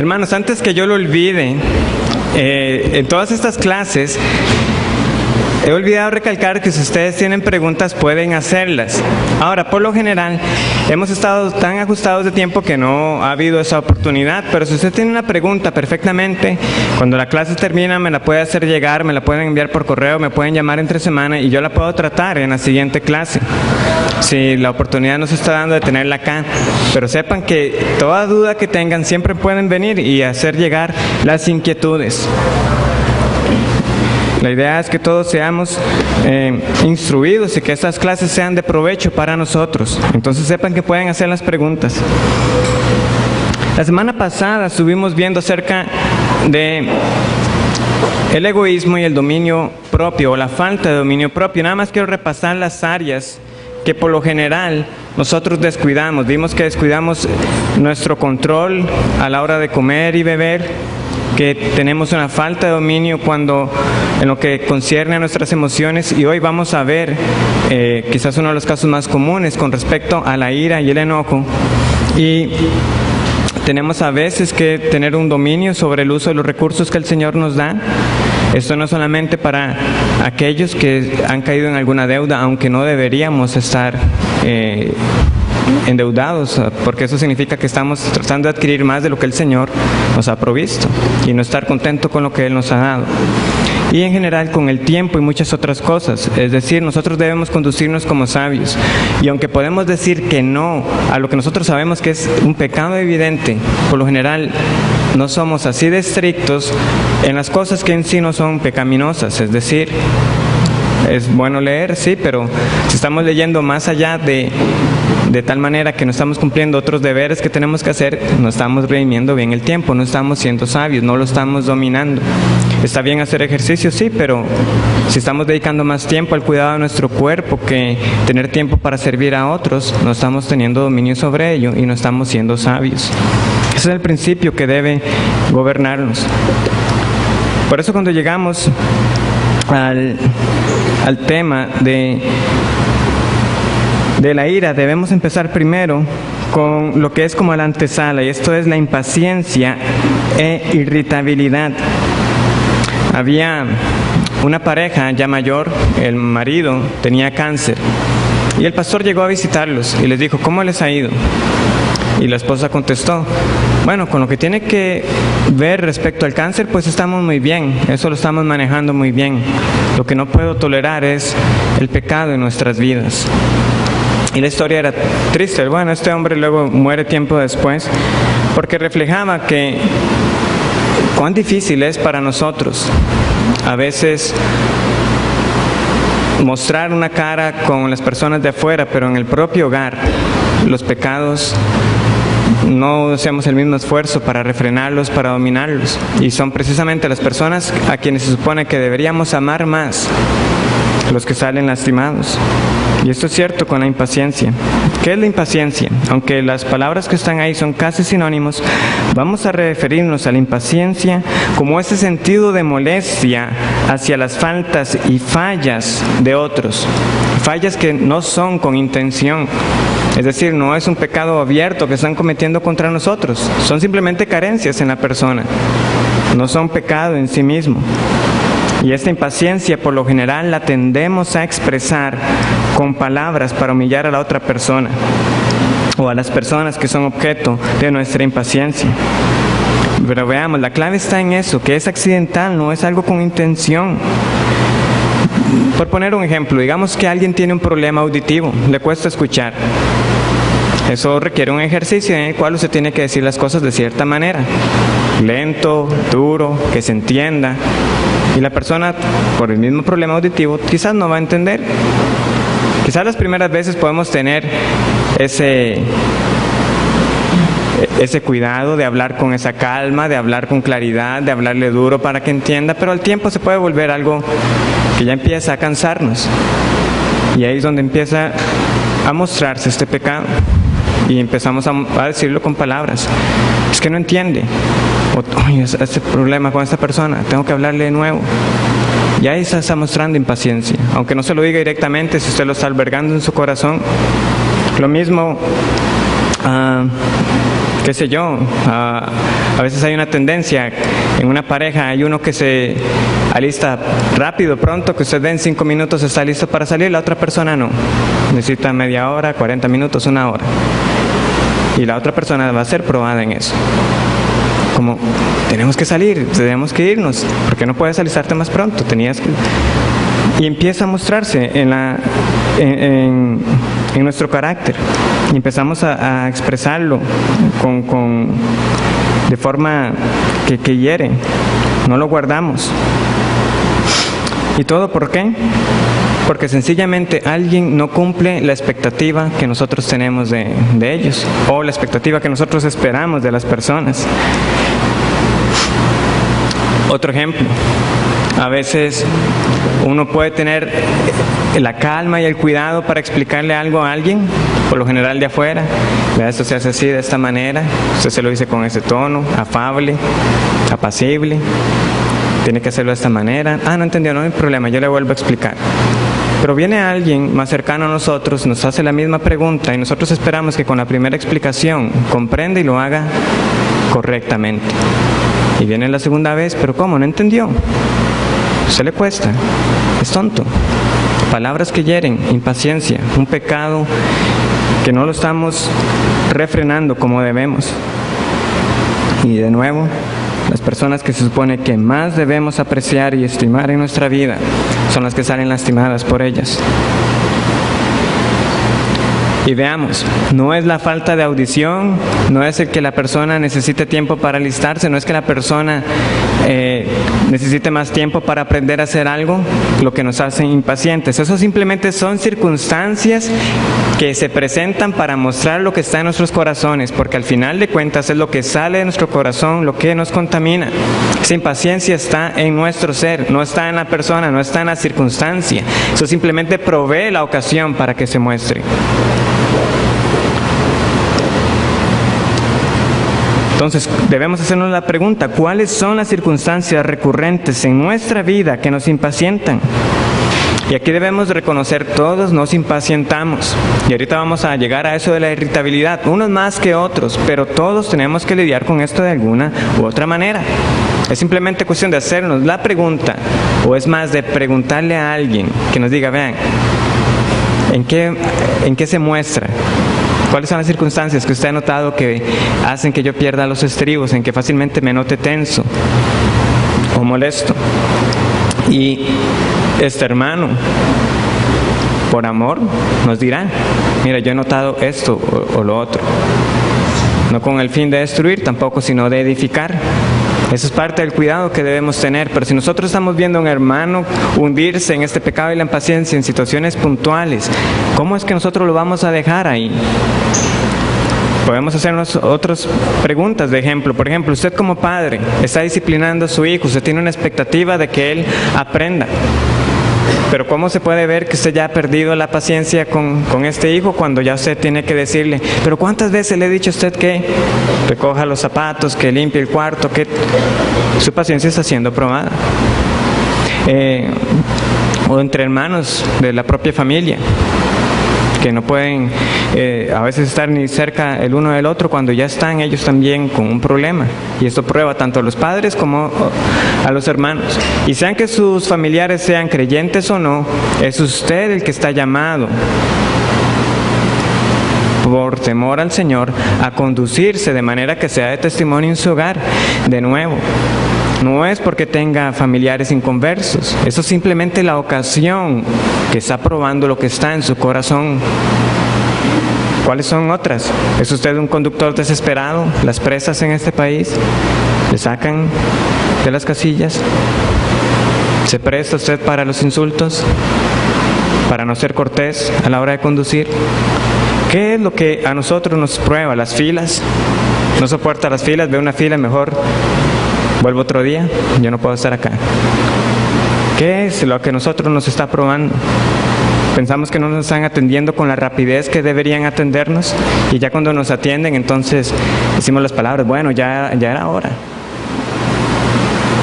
Hermanos, antes que yo lo olvide, en todas estas clases he olvidado recalcar que si ustedes tienen preguntas pueden hacerlas. Ahora, por lo general, hemos estado tan ajustados de tiempo que no ha habido esa oportunidad, pero si usted tiene una pregunta perfectamente, cuando la clase termina me la puede hacer llegar, me la pueden enviar por correo, me pueden llamar entre semana y yo la puedo tratar en la siguiente clase, si la oportunidad nos está dando de tenerla acá. Pero sepan que toda duda que tengan siempre pueden venir y hacer llegar las inquietudes. La idea es que todos seamos instruidos y que estas clases sean de provecho para nosotros. Entonces sepan que pueden hacer las preguntas. La semana pasada estuvimos viendo acerca de el egoísmo y el dominio propio, o la falta de dominio propio. Nada más quiero repasar las áreas que por lo general nosotros descuidamos. Vimos que descuidamos nuestro control a la hora de comer y beber, que tenemos una falta de dominio en lo que concierne a nuestras emociones, y hoy vamos a ver quizás uno de los casos más comunes con respecto a la ira y el enojo. Y tenemos a veces que tener un dominio sobre el uso de los recursos que el Señor nos da. Esto no solamente para aquellos que han caído en alguna deuda, aunque no deberíamos estar endeudados, porque eso significa que estamos tratando de adquirir más de lo que el Señor nos ha provisto y no estar contento con lo que Él nos ha dado. Y en general con el tiempo y muchas otras cosas. Es decir, nosotros debemos conducirnos como sabios. Y aunque podemos decir que no a lo que nosotros sabemos que es un pecado evidente, por lo general no somos así de estrictos en las cosas que en sí no son pecaminosas. Es decir, es bueno leer, sí, pero si estamos leyendo más allá de tal manera que no estamos cumpliendo otros deberes que tenemos que hacer, no estamos redimiendo bien el tiempo, no estamos siendo sabios, no lo estamos dominando. Está bien hacer ejercicio, sí, pero si estamos dedicando más tiempo al cuidado de nuestro cuerpo que tener tiempo para servir a otros, no estamos teniendo dominio sobre ello y no estamos siendo sabios. Ese es el principio que debe gobernarnos. Por eso cuando llegamos al tema de la ira, debemos empezar primero con lo que es como la antesala, y esto es la impaciencia e irritabilidad. Había una pareja ya mayor, el marido tenía cáncer, y el pastor llegó a visitarlos y les dijo, ¿cómo les ha ido? Y la esposa contestó, bueno, con lo que tiene que ver respecto al cáncer, pues estamos muy bien, eso lo estamos manejando muy bien. Lo que no puedo tolerar es el pecado en nuestras vidas. Y la historia era triste. Bueno, este hombre luego muere tiempo después, porque reflejaba que cuán difícil es para nosotros a veces mostrar una cara con las personas de afuera, pero en el propio hogar los pecados no hacemos el mismo esfuerzo para refrenarlos, para dominarlos, y son precisamente las personas a quienes se supone que deberíamos amar más los que salen lastimados. Y esto es cierto con la impaciencia. ¿Qué es la impaciencia? Aunque las palabras que están ahí son casi sinónimos, vamos a referirnos a la impaciencia como ese sentido de molestia hacia las faltas y fallas de otros. Fallas que no son con intención. Es decir, no es un pecado abierto que están cometiendo contra nosotros. Son simplemente carencias en la persona. No son pecado en sí mismo. Y esta impaciencia por lo general la tendemos a expresar con palabras para humillar a la otra persona o a las personas que son objeto de nuestra impaciencia. Pero veamos, la clave está en eso, que es accidental, no es algo con intención. Por poner un ejemplo, digamos que alguien tiene un problema auditivo, le cuesta escuchar. Eso requiere un ejercicio en el cual usted tiene que decir las cosas de cierta manera, lento, duro, que se entienda. Y la persona, por el mismo problema auditivo, quizás no va a entender. Quizás las primeras veces podemos tener ese cuidado de hablar con esa calma, de hablar con claridad, de hablarle duro para que entienda, pero al tiempo se puede volver algo que ya empieza a cansarnos. Y ahí es donde empieza a mostrarse este pecado. Y empezamos a decirlo con palabras. Es que no entiende. Oye, este problema con esta persona, tengo que hablarle de nuevo. Y ahí se está mostrando impaciencia. Aunque no se lo diga directamente, si usted lo está albergando en su corazón. Lo mismo qué sé yo, a veces hay una tendencia en una pareja, hay uno que se alista rápido, pronto, que usted ve en 5 minutos está listo para salir, la otra persona no, necesita media hora, 40 minutos, 1 hora, y la otra persona va a ser probada en eso. Como, tenemos que salir, tenemos que irnos, ¿por qué no puedes alistarte más pronto? Tenías que... Y empieza a mostrarse en nuestro carácter, y empezamos a expresarlo de forma que hiere, no lo guardamos. ¿Y todo por qué? Porque sencillamente alguien no cumple la expectativa que nosotros tenemos de ellos, o la expectativa que nosotros esperamos de las personas. Otro ejemplo, a veces uno puede tener la calma y el cuidado para explicarle algo a alguien, por lo general de afuera. Esto se hace así, de esta manera, usted se lo dice con ese tono, afable, apacible, tiene que hacerlo de esta manera. No entendió, no hay problema, yo le vuelvo a explicar. Pero viene alguien más cercano a nosotros, nos hace la misma pregunta y nosotros esperamos que con la primera explicación comprenda y lo haga correctamente. Y viene la segunda vez, pero ¿cómo? ¿No entendió? Se le cuesta, es tonto. Palabras que hieren, impaciencia, un pecado que no lo estamos refrenando como debemos. Y de nuevo, las personas que se supone que más debemos apreciar y estimar en nuestra vida son las que salen lastimadas por ellas. Y veamos, no es la falta de audición, no es el que la persona necesite tiempo para alistarse, no es que la persona necesite más tiempo para aprender a hacer algo, lo que nos hace impacientes. Eso simplemente son circunstancias que se presentan para mostrar lo que está en nuestros corazones, porque al final de cuentas es lo que sale de nuestro corazón, lo que nos contamina. Esa impaciencia está en nuestro ser, no está en la persona, no está en la circunstancia. Eso simplemente provee la ocasión para que se muestre. Entonces, debemos hacernos la pregunta, ¿cuáles son las circunstancias recurrentes en nuestra vida que nos impacientan? Y aquí debemos reconocer, todos nos impacientamos. Y ahorita vamos a llegar a eso de la irritabilidad, unos más que otros, pero todos tenemos que lidiar con esto de alguna u otra manera. Es simplemente cuestión de hacernos la pregunta, o es más de preguntarle a alguien que nos diga, vean, ¿en qué se muestra? ¿Cuáles son las circunstancias que usted ha notado que hacen que yo pierda los estribos, en que fácilmente me note tenso o molesto? Y este hermano, por amor, nos dirá, mira, yo he notado esto o lo otro. No con el fin de destruir tampoco, sino de edificar. Eso es parte del cuidado que debemos tener. Pero si nosotros estamos viendo a un hermano hundirse en este pecado y la impaciencia en situaciones puntuales, ¿cómo es que nosotros lo vamos a dejar ahí? Podemos hacernos otras preguntas de ejemplo. Por ejemplo, usted como padre está disciplinando a su hijo, usted tiene una expectativa de que él aprenda. Pero ¿cómo se puede ver que usted ya ha perdido la paciencia con este hijo cuando ya usted tiene que decirle, pero cuántas veces le he dicho a usted que recoja los zapatos, que limpie el cuarto, que su paciencia está siendo probada? O entre hermanos de la propia familia, que no pueden a veces estar ni cerca el uno del otro cuando ya están ellos también con un problema. Y esto prueba tanto a los padres como a los hermanos. Y sean que sus familiares sean creyentes o no, es usted el que está llamado, por temor al Señor, a conducirse de manera que sea de testimonio en su hogar. De nuevo, no es porque tenga familiares inconversos, eso es simplemente la ocasión que está probando lo que está en su corazón. ¿Cuáles son otras? ¿Es usted un conductor desesperado? ¿Las presas en este país le sacan de las casillas? ¿Se presta usted para los insultos? ¿Para no ser cortés a la hora de conducir? ¿Qué es lo que a nosotros nos prueba? ¿Las filas? ¿No soporta las filas? ¿Ve una fila? Mejor vuelvo otro día, yo no puedo estar acá. ¿Qué es lo que a nosotros nos está probando? Pensamos que no nos están atendiendo con la rapidez que deberían atendernos, y ya cuando nos atienden, entonces decimos las palabras, bueno, ya era hora.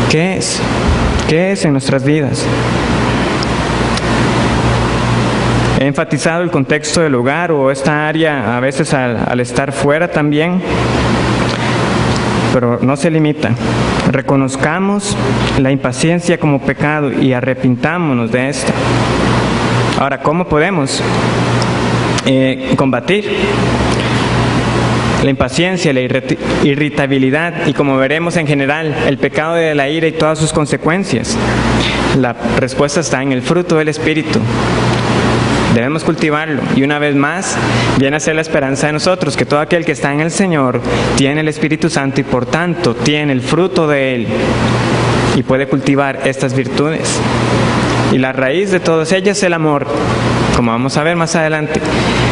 ¿Qué es? ¿Qué es en nuestras vidas? enfatizado el contexto del hogar o esta área a veces al estar fuera también, pero no se limita. Reconozcamos la impaciencia como pecado y arrepintámonos de esta. Ahora, ¿cómo podemos combatir la impaciencia, la irritabilidad y, como veremos en general, el pecado de la ira y todas sus consecuencias? La respuesta está en el fruto del Espíritu. Debemos cultivarlo, y una vez más viene a ser la esperanza de nosotros, que todo aquel que está en el Señor tiene el Espíritu Santo y por tanto tiene el fruto de Él y puede cultivar estas virtudes. Y la raíz de todas ellas es el amor, como vamos a ver más adelante.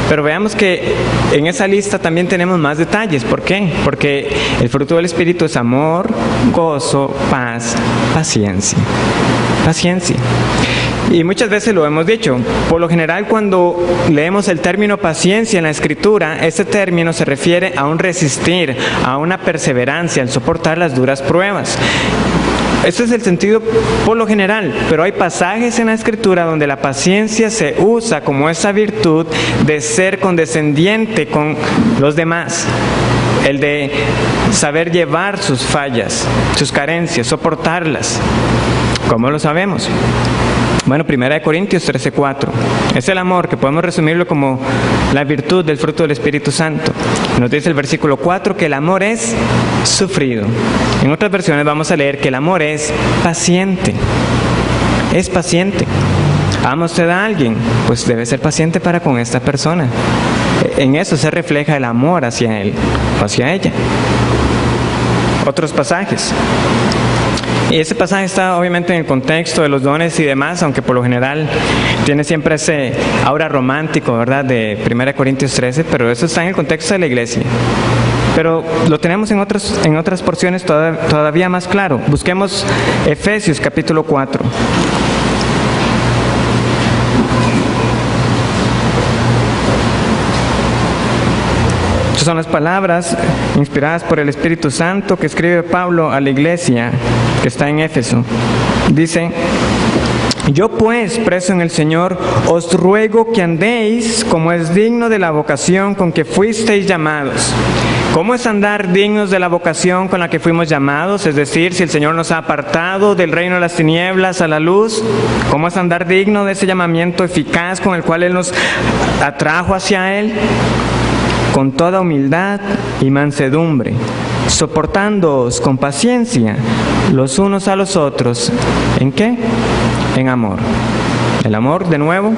Pero veamos que en esa lista también tenemos más detalles. ¿Por qué? Porque el fruto del Espíritu es amor, gozo, paz, paciencia. Paciencia. Y muchas veces lo hemos dicho, por lo general cuando leemos el término paciencia en la Escritura, este término se refiere a un resistir, a una perseverancia, al soportar las duras pruebas. Ese es el sentido por lo general, pero hay pasajes en la Escritura donde la paciencia se usa como esa virtud de ser condescendiente con los demás, el de saber llevar sus fallas, sus carencias, soportarlas. ¿Cómo lo sabemos? Bueno, 1 Corintios 13:4. Es el amor, que podemos resumirlo como la virtud del fruto del Espíritu Santo. Nos dice el versículo 4 que el amor es sufrido. En otras versiones vamos a leer que el amor es paciente. Es paciente. ¿Ama usted a alguien? Pues debe ser paciente para con esta persona. En eso se refleja el amor hacia él o hacia ella. Otros pasajes. Y ese pasaje está obviamente en el contexto de los dones y demás, aunque por lo general tiene siempre ese aura romántico, ¿verdad?, de 1 Corintios 13, pero eso está en el contexto de la iglesia. Pero lo tenemos en otras porciones todavía más claro. Busquemos Efesios capítulo 4. Estas son las palabras inspiradas por el Espíritu Santo que escribe Pablo a la iglesia que está en Éfeso. Dice: yo pues, preso en el Señor, os ruego que andéis como es digno de la vocación con que fuisteis llamados. ¿Cómo es andar dignos de la vocación con la que fuimos llamados? Es decir, si el Señor nos ha apartado del reino de las tinieblas a la luz, ¿cómo es andar digno de ese llamamiento eficaz con el cual Él nos atrajo hacia Él? Con toda humildad y mansedumbre, soportándoos con paciencia los unos a los otros. ¿En qué? En amor. El amor, de nuevo,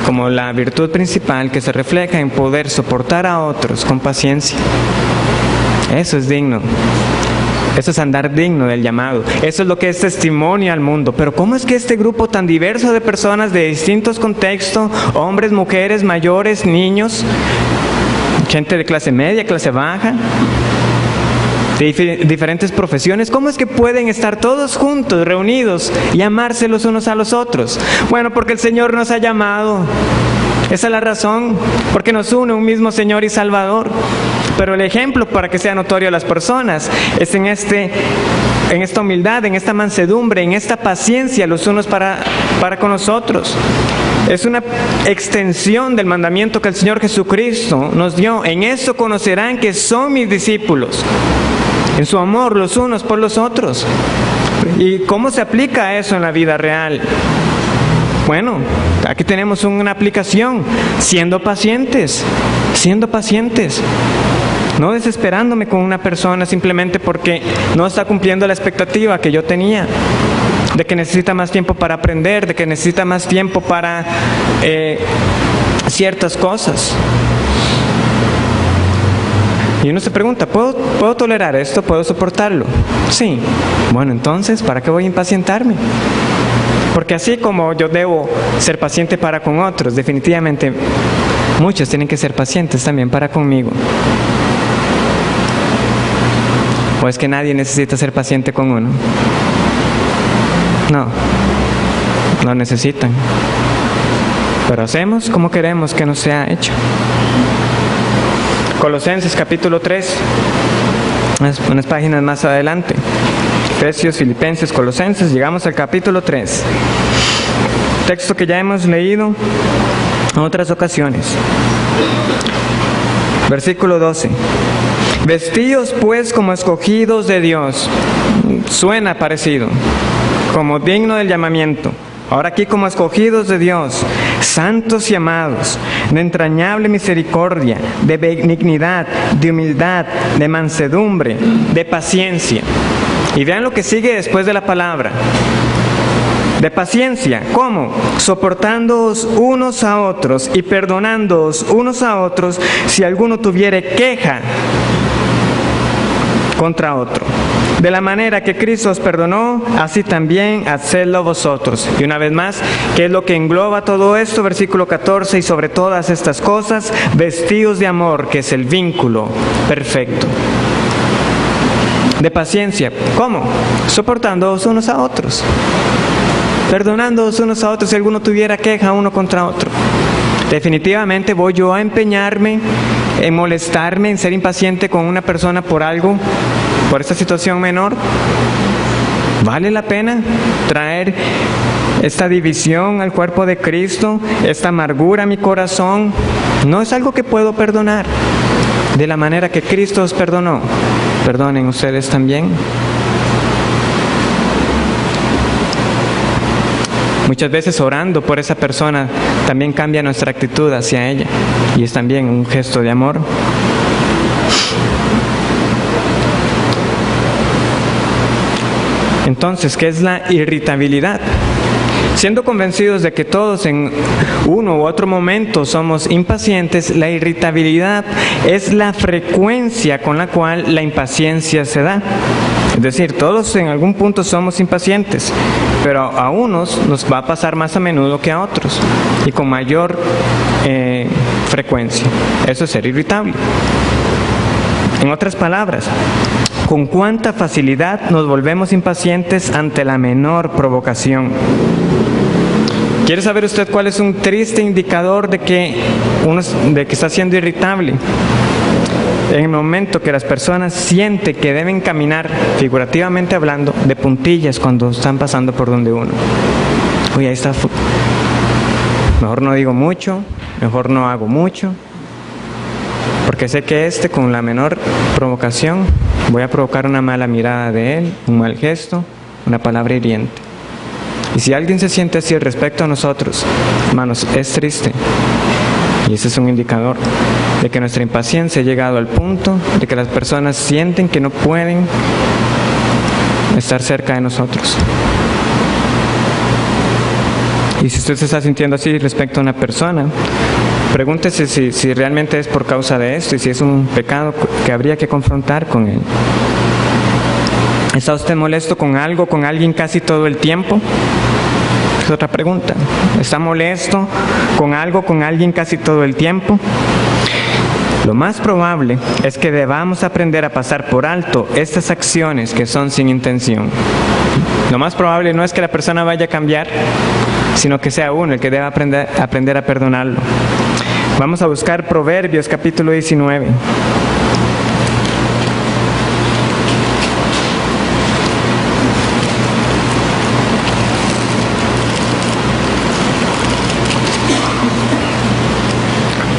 como la virtud principal que se refleja en poder soportar a otros con paciencia. Eso es digno. Eso es andar digno del llamado. Eso es lo que es testimonio al mundo. Pero ¿cómo es que este grupo tan diverso de personas de distintos contextos, hombres, mujeres, mayores, niños, gente de clase media, clase baja, de diferentes profesiones, cómo es que pueden estar todos juntos, reunidos y amarse los unos a los otros? Bueno, porque el Señor nos ha llamado. Esa es la razón, porque nos une un mismo Señor y Salvador. Pero el ejemplo para que sea notorio a las personas es en esta humildad, en esta mansedumbre, en esta paciencia los unos para con nosotros. Es una extensión del mandamiento que el Señor Jesucristo nos dio. En eso conocerán que son mis discípulos, en su amor los unos por los otros. ¿Y cómo se aplica eso en la vida real? Bueno, aquí tenemos una aplicación: siendo pacientes, no desesperándome con una persona simplemente porque no está cumpliendo la expectativa que yo tenía, de que necesita más tiempo para aprender, de que necesita más tiempo para ciertas cosas. Y uno se pregunta, ¿puedo tolerar esto? ¿Puedo soportarlo? Sí. Bueno, entonces, ¿para qué voy a impacientarme? Porque así como yo debo ser paciente para con otros, definitivamente muchos tienen que ser pacientes también para conmigo. ¿O es que nadie necesita ser paciente con uno? No, lo necesitan. Pero hacemos como queremos que nos sea hecho. Colosenses capítulo 3, unas páginas más adelante. Efesios, Filipenses, Colosenses, llegamos al capítulo 3. texto que ya hemos leído en otras ocasiones. Versículo 12. Vestíos pues como escogidos de Dios. Suena parecido, como digno del llamamiento. Ahora aquí como escogidos de Dios, santos y amados, de entrañable misericordia, de benignidad, de humildad, de mansedumbre, de paciencia. Y vean lo que sigue después de la palabra. De paciencia, ¿cómo? Soportándoos unos a otros y perdonándoos unos a otros si alguno tuviere queja contra otro. De la manera que Cristo os perdonó, así también hacedlo vosotros. Y una vez más, ¿qué es lo que engloba todo esto? Versículo 14, y sobre todas estas cosas, vestíos de amor, que es el vínculo perfecto. De paciencia, ¿cómo? Soportándoos unos a otros. Perdonándoos unos a otros si alguno tuviera queja uno contra otro. Definitivamente voy yo a empeñarme en molestarme, en ser impaciente con una persona por algo, por esta situación menor. ¿Vale la pena traer esta división al cuerpo de Cristo, esta amargura a mi corazón? No es algo que puedo perdonar. De la manera que Cristo os perdonó, perdonen ustedes también. Muchas veces orando por esa persona también cambia nuestra actitud hacia ella, y es también un gesto de amor. Entonces, ¿qué es la irritabilidad? Siendo convencidos de que todos en uno u otro momento somos impacientes, la irritabilidad es la frecuencia con la cual la impaciencia se da. Es decir, todos en algún punto somos impacientes, pero a unos nos va a pasar más a menudo que a otros y con mayor frecuencia. Eso es ser irritable. En otras palabras, ¿con cuánta facilidad nos volvemos impacientes ante la menor provocación? ¿Quiere saber usted cuál es un triste indicador de que está siendo irritable? En el momento que las personas sienten que deben caminar, figurativamente hablando, de puntillas cuando están pasando por donde uno. Uy, ahí está. Mejor no digo mucho, mejor no hago mucho, porque sé que con la menor provocación voy a provocar una mala mirada de él, un mal gesto, una palabra hiriente. Y si alguien se siente así respecto a nosotros, hermanos, es triste. Y ese es un indicador de que nuestra impaciencia ha llegado al punto de que las personas sienten que no pueden estar cerca de nosotros. Y si usted se está sintiendo así respecto a una persona, pregúntese si realmente es por causa de esto y si es un pecado que habría que confrontar con él. ¿Está usted molesto con algo, con alguien casi todo el tiempo? Es otra pregunta. ¿Está molesto con algo, con alguien casi todo el tiempo? Lo más probable es que debamos aprender a pasar por alto estas acciones que son sin intención. Lo más probable no es que la persona vaya a cambiar, sino que sea uno el que deba aprender a perdonarlo. Vamos a buscar Proverbios capítulo 19.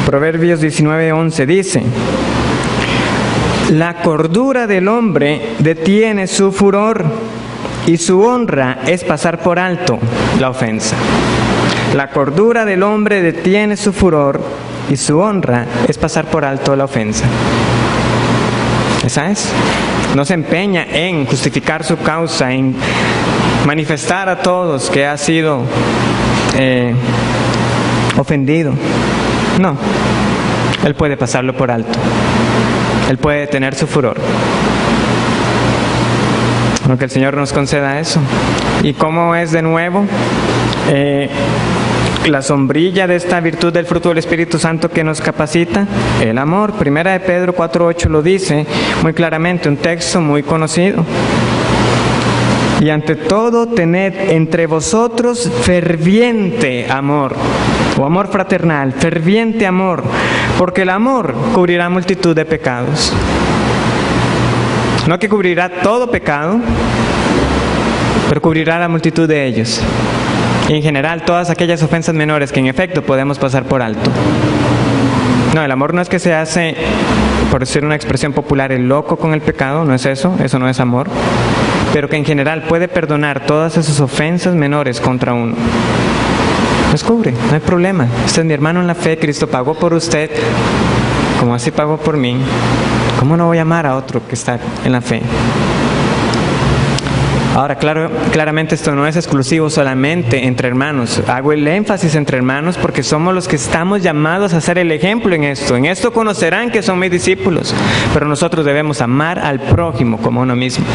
Proverbios 19:11 dice: la cordura del hombre detiene su furor, y su honra es pasar por alto la ofensa. La cordura del hombre detiene su furor, y su honra es pasar por alto la ofensa. Esa es. No se empeña en justificar su causa, en manifestar a todos que ha sido ofendido. No, él puede pasarlo por alto. Él puede detener su furor. Aunque el Señor nos conceda eso. ¿Y cómo es de nuevo la sombrilla de esta virtud del fruto del Espíritu Santo que nos capacita? El amor. Primera de Pedro 4:8 lo dice muy claramente, un texto muy conocido. Y ante todo, tened entre vosotros ferviente amor, o amor fraternal, ferviente amor, porque el amor cubrirá multitud de pecados. No que cubrirá todo pecado, pero cubrirá la multitud de ellos. Y en general, todas aquellas ofensas menores que en efecto podemos pasar por alto. No, el amor no es que se hace, por decir una expresión popular, el loco con el pecado, no es eso no es amor, pero que en general puede perdonar todas esas ofensas menores contra uno. Descubre, no hay problema, usted es mi hermano en la fe, Cristo pagó por usted, como así pagó por mí, ¿cómo no voy a amar a otro que está en la fe? Ahora, claramente esto no es exclusivo solamente entre hermanos. Hago el énfasis entre hermanos porque somos los que estamos llamados a ser el ejemplo en esto. En esto conocerán que son mis discípulos. Pero nosotros debemos amar al prójimo como uno mismo.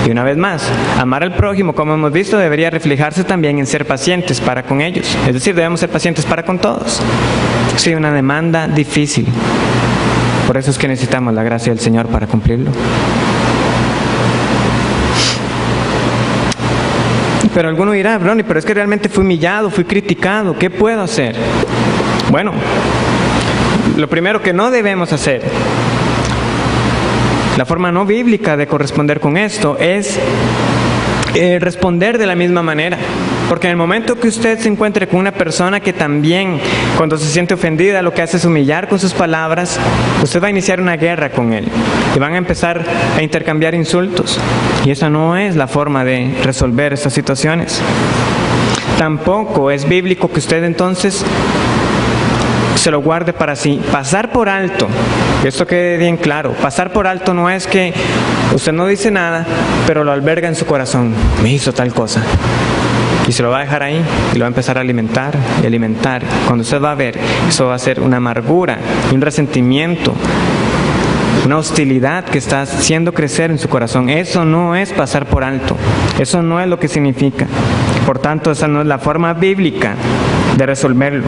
Y una vez más, amar al prójimo, como hemos visto, debería reflejarse también en ser pacientes para con ellos. Es decir, debemos ser pacientes para con todos. Sí, una demanda difícil. Por eso es que necesitamos la gracia del Señor para cumplirlo. Pero alguno dirá, Ronnie, pero es que realmente fui humillado, fui criticado, ¿qué puedo hacer? Bueno, lo primero que no debemos hacer, la forma no bíblica de corresponder con esto es responder de la misma manera. Porque en el momento que usted se encuentre con una persona que también, cuando se siente ofendida, lo que hace es humillar con sus palabras, usted va a iniciar una guerra con él. Y van a empezar a intercambiar insultos. Y esa no es la forma de resolver estas situaciones. Tampoco es bíblico que usted entonces se lo guarde para sí. Pasar por alto, que esto quede bien claro, pasar por alto no es que usted no dice nada, pero lo alberga en su corazón. Me hizo tal cosa. Y se lo va a dejar ahí y lo va a empezar a alimentar y alimentar. Cuando usted va a ver, eso va a ser una amargura y un resentimiento, una hostilidad que está haciendo crecer en su corazón. Eso no es pasar por alto. Eso no es lo que significa. Por tanto, esa no es la forma bíblica de resolverlo.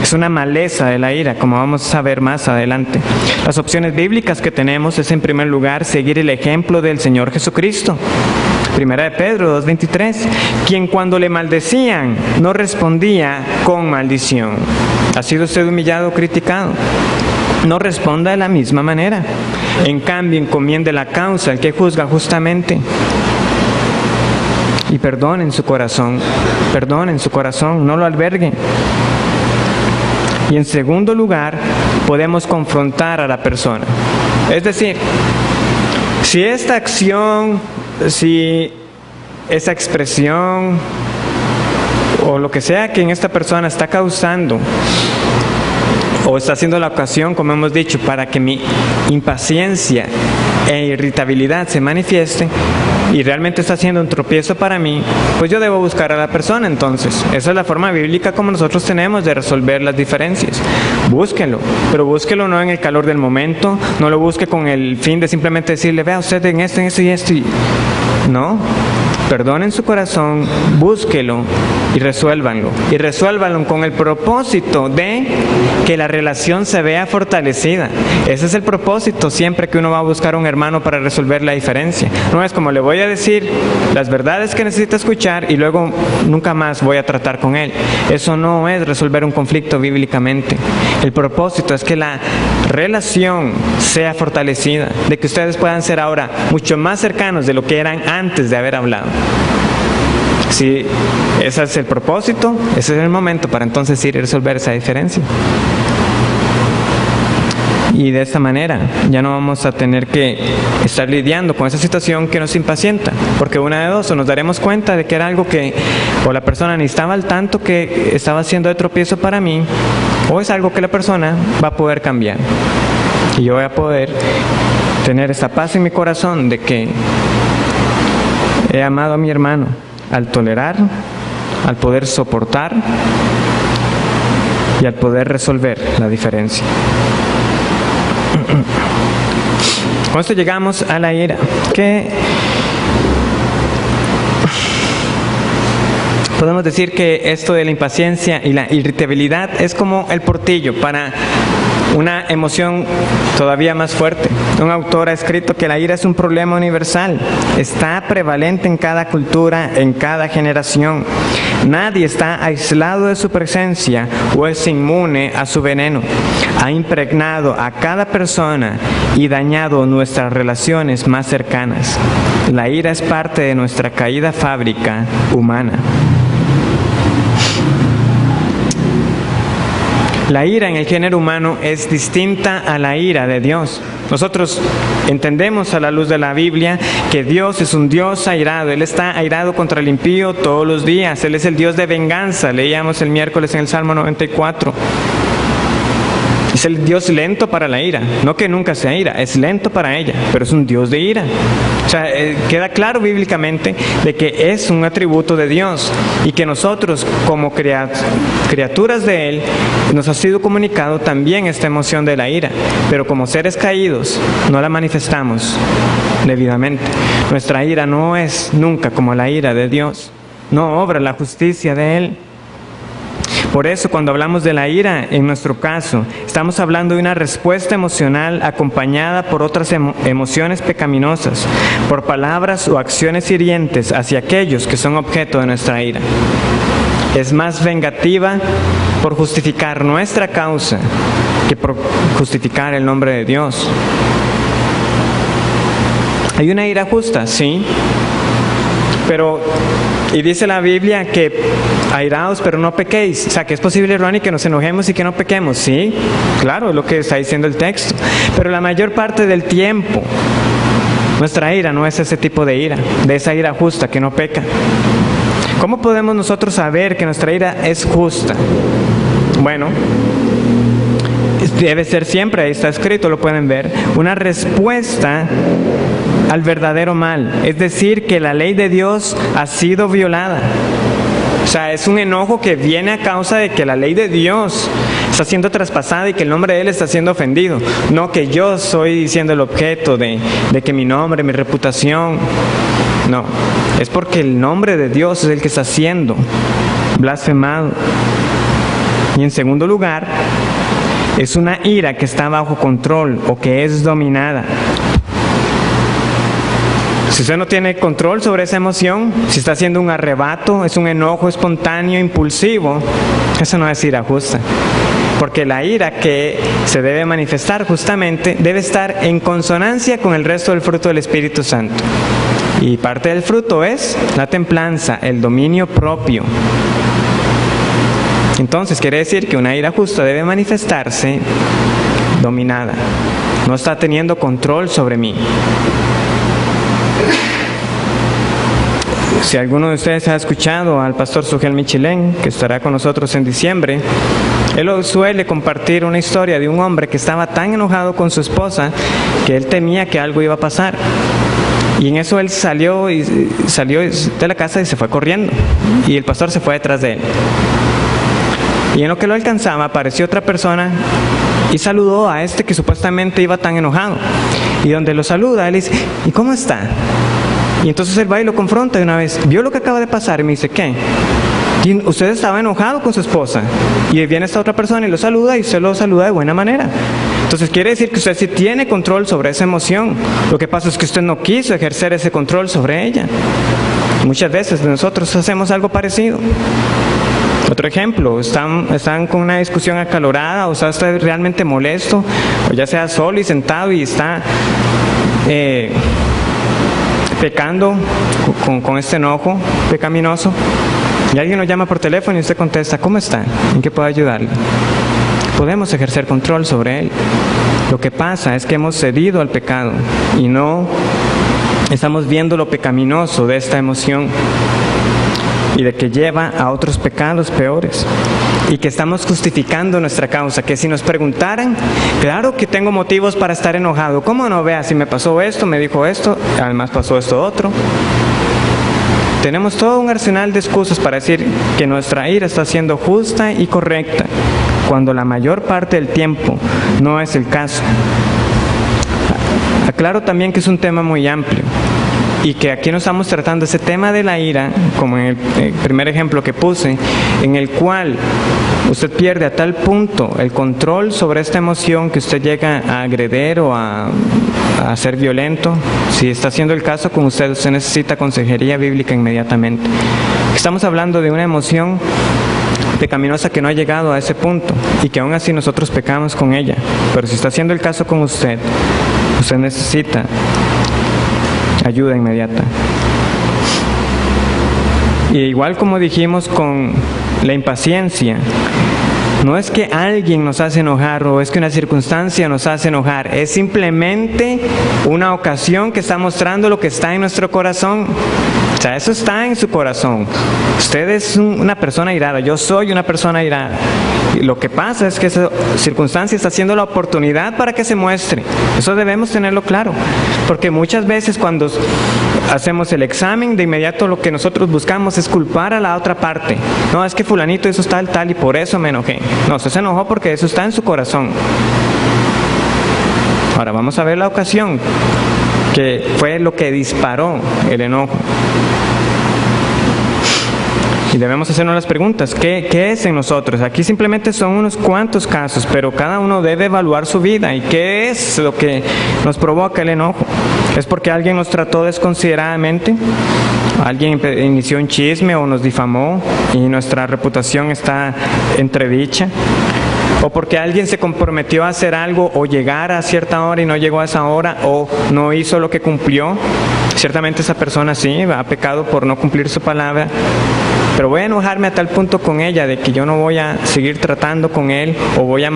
Es una maleza de la ira, como vamos a ver más adelante. Las opciones bíblicas que tenemos es, en primer lugar, seguir el ejemplo del Señor Jesucristo. Primera de Pedro 2:23, quien cuando le maldecían no respondía con maldición. ¿Ha sido usted humillado o criticado? No responda de la misma manera. En cambio, encomiende la causa al que juzga justamente. Y perdonen su corazón, no lo alberguen. Y en segundo lugar, podemos confrontar a la persona. Es decir, si esta acción, si esa expresión o lo que sea que en esta persona está causando o está haciendo la ocasión, como hemos dicho, para que mi impaciencia e irritabilidad se manifieste y realmente está haciendo un tropiezo para mí, pues yo debo buscar a la persona entonces. Esa es la forma bíblica como nosotros tenemos de resolver las diferencias. Búsquenlo, pero búsquelo no en el calor del momento, no lo busque con el fin de simplemente decirle, vea usted en esto y esto. No, perdonen su corazón, búsquelo y resuélvanlo. Y resuélvanlo con el propósito de que la relación se vea fortalecida. Ese es el propósito siempre que uno va a buscar a un hermano para resolver la diferencia. No es como le voy a decir las verdades que necesita escuchar y luego nunca más voy a tratar con él. Eso no es resolver un conflicto bíblicamente. El propósito es que la relación sea fortalecida, de que ustedes puedan ser ahora mucho más cercanos de lo que eran antes de haber hablado. Si ese es el propósito, ese es el momento para entonces ir a resolver esa diferencia. Y de esta manera ya no vamos a tener que estar lidiando con esa situación que nos impacienta, porque una de dos, o nos daremos cuenta de que era algo que o la persona necesitaba al tanto que estaba haciendo de tropiezo para mí, o es algo que la persona va a poder cambiar. Y yo voy a poder tener esa paz en mi corazón de que he amado a mi hermano al tolerar, al poder soportar y al poder resolver la diferencia. Con esto llegamos a la ira, que podemos decir que esto de la impaciencia y la irritabilidad es como el portillo para una emoción todavía más fuerte. Un autor ha escrito que la ira es un problema universal, está prevalente en cada cultura, en cada generación. Nadie está aislado de su presencia o es inmune a su veneno. Ha impregnado a cada persona y dañado nuestras relaciones más cercanas. La ira es parte de nuestra caída fábrica humana. La ira en el género humano es distinta a la ira de Dios. Nosotros entendemos a la luz de la Biblia que Dios es un Dios airado. Él está airado contra el impío todos los días. Él es el Dios de venganza. Leíamos el miércoles en el Salmo 94. Es el Dios lento para la ira, no que nunca sea ira, es lento para ella, pero es un Dios de ira. O sea, queda claro bíblicamente de que es un atributo de Dios y que nosotros como criaturas de Él nos ha sido comunicado también esta emoción de la ira, pero como seres caídos no la manifestamos debidamente. Nuestra ira no es nunca como la ira de Dios, no obra la justicia de Él. Por eso, cuando hablamos de la ira, en nuestro caso, estamos hablando de una respuesta emocional acompañada por otras emociones pecaminosas, por palabras o acciones hirientes hacia aquellos que son objeto de nuestra ira. Es más vengativa por justificar nuestra causa que por justificar el nombre de Dios. ¿Hay una ira justa? Sí. Pero, y dice la Biblia que airaos, pero no pequéis. O sea, que es posible, Ronnie, que nos enojemos y que no pequemos. Sí, claro, es lo que está diciendo el texto. Pero la mayor parte del tiempo, nuestra ira no es ese tipo de ira, de esa ira justa que no peca. ¿Cómo podemos nosotros saber que nuestra ira es justa? Bueno, debe ser siempre, ahí está escrito, lo pueden ver, una respuesta al verdadero mal. Es decir, que la ley de Dios ha sido violada. O sea, es un enojo que viene a causa de que la ley de Dios está siendo traspasada y que el nombre de Él está siendo ofendido. No que yo soy siendo el objeto de que mi nombre, mi reputación. No, es porque el nombre de Dios es el que está siendo blasfemado. Y en segundo lugar, es una ira que está bajo control o que es dominada. Si usted no tiene control sobre esa emoción, si está haciendo un arrebato, es un enojo espontáneo, impulsivo, eso no es ira justa. Porque la ira que se debe manifestar justamente debe estar en consonancia con el resto del fruto del Espíritu Santo. Y parte del fruto es la templanza, el dominio propio. Entonces quiere decir que una ira justa debe manifestarse dominada. No está teniendo control sobre mí. Si alguno de ustedes ha escuchado al pastor Sugel Michelén, que estará con nosotros en diciembre, él suele compartir una historia de un hombre que estaba tan enojado con su esposa que él temía que algo iba a pasar. Y en eso él salió de la casa y se fue corriendo. Y el pastor se fue detrás de él. Y en lo que lo alcanzaba, apareció otra persona y saludó a este que supuestamente iba tan enojado. Y donde lo saluda, él dice, ¿y cómo está? Y entonces él va y lo confronta de una vez. ¿Vio lo que acaba de pasar? Y me dice, ¿qué? Y usted estaba enojado con su esposa. Y viene esta otra persona y lo saluda y usted lo saluda de buena manera. Entonces quiere decir que usted sí tiene control sobre esa emoción. Lo que pasa es que usted no quiso ejercer ese control sobre ella. Muchas veces nosotros hacemos algo parecido. Otro ejemplo, están con una discusión acalorada, o sea, está realmente molesto, o ya sea solo y sentado y está pecando con este enojo pecaminoso, y alguien lo llama por teléfono y usted contesta, ¿cómo está? ¿En qué puedo ayudarle? Podemos ejercer control sobre él. Lo que pasa es que hemos cedido al pecado y no estamos viendo lo pecaminoso de esta emoción y de que lleva a otros pecados peores, y que estamos justificando nuestra causa, que si nos preguntaran, claro que tengo motivos para estar enojado, ¿cómo no? Vea, si me pasó esto, me dijo esto, además pasó esto otro. Tenemos todo un arsenal de excusas para decir que nuestra ira está siendo justa y correcta, cuando la mayor parte del tiempo no es el caso. Aclaro también que es un tema muy amplio, y que aquí no estamos tratando ese tema de la ira, como en el primer ejemplo que puse, en el cual usted pierde a tal punto el control sobre esta emoción que usted llega a agredir o a ser violento. Si está siendo el caso con usted, usted necesita consejería bíblica inmediatamente. Estamos hablando de una emoción pecaminosa que no ha llegado a ese punto y que aún así nosotros pecamos con ella. Pero si está siendo el caso con usted, usted necesita ayuda inmediata. Y igual como dijimos con la impaciencia, No es que alguien nos hace enojar o es que una circunstancia nos hace enojar. Es simplemente una ocasión que está mostrando lo que está en nuestro corazón. O sea, eso está en su corazón. Usted es una persona irada, yo soy una persona irada. Y lo que pasa es que esa circunstancia está siendo la oportunidad para que se muestre. Eso debemos tenerlo claro. Porque muchas veces cuando hacemos el examen, de inmediato lo que nosotros buscamos es culpar a la otra parte. No, es que fulanito hizo tal y por eso me enojé. No, usted se enojó porque eso está en su corazón. Ahora vamos a ver la ocasión, que fue lo que disparó el enojo. Y debemos hacernos las preguntas, ¿qué es en nosotros? Aquí simplemente son unos cuantos casos, pero cada uno debe evaluar su vida. ¿Y qué es lo que nos provoca el enojo? ¿Es porque alguien nos trató desconsideradamente? ¿Alguien inició un chisme o nos difamó y nuestra reputación está entredicha? ¿O porque alguien se comprometió a hacer algo o llegar a cierta hora y no llegó a esa hora o no hizo lo que cumplió? Ciertamente esa persona sí ha pecado por no cumplir su palabra. Pero voy a enojarme a tal punto con ella de que yo no voy a seguir tratando con él o voy a